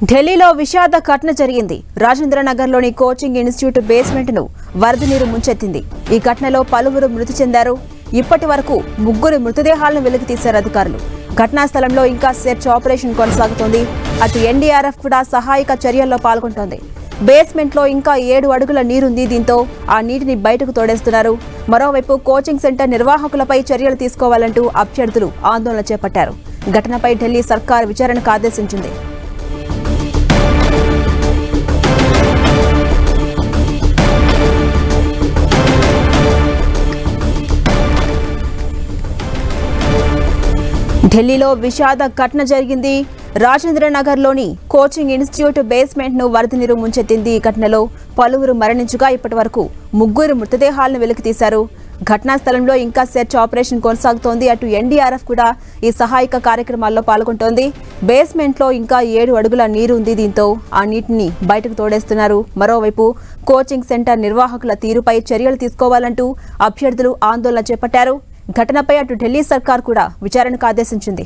ఢిల్లీలో విషాద ఘటన జరిగింది. రాజేంద్రనగర్లోని కోచింగ్ ఇన్స్టిట్యూట్ బేస్మెంట్ను వరద నీరు ముంచెత్తింది. ఈ ఘటనలో పలువురు మృతి చెందారు. ఇప్పటి వరకు 3 మృతదేహాలను వెలికితీశారు అధికారులు. ఘటనా స్థలంలో ఇంకా సెర్చ్ ఆపరేషన్ కొనసాగుతోంది. అటు ఎన్డీఆర్ఎఫ్ కూడా సహాయక చర్యల్లో పాల్గొంటోంది. బేస్మెంట్లో ఇంకా 7 అడుగుల నీరుంది. దీంతో ఆ నీటిని బయటకు తోడేస్తున్నారు. మరోవైపు కోచింగ్ సెంటర్ నిర్వాహకులపై చర్యలు తీసుకోవాలంటూ అభ్యర్థులు ఆందోళన చేపట్టారు. ఘటనపై ఢిల్లీ సర్కార్ విచారణకు ఆదేశించింది. ఢిల్లీలో విషాద ఘటన జరిగింది. రాజేంద్రనగర్లోని కోచింగ్ ఇన్స్టిట్యూట్ బేస్మెంట్ను వరద నీరు ముంచెత్తింది. ఈ ఘటనలో పలువురు మరణించగా ఇప్పటి వరకు 3 మృతదేహాలను వెలికితీశారు. ఘటనా స్థలంలో ఇంకా సెర్చ్ ఆపరేషన్ కొనసాగుతోంది. అటు ఎన్డీఆర్ఎఫ్ కూడా ఈ సహాయక కార్యక్రమాల్లో పాల్గొంటోంది. బేస్మెంట్లో ఇంకా 7 అడుగుల నీరు ఉంది. దీంతో ఆ నీటిని బయటకు తోడేస్తున్నారు. మరోవైపు కోచింగ్ సెంటర్ నిర్వాహకుల తీరుపై చర్యలు తీసుకోవాలంటూ అభ్యర్థులు ఆందోళన చేపట్టారు. ఘటనపై అటు ఢిల్లీ సర్కార్ కూడా విచారణకు ఆదేశించింది.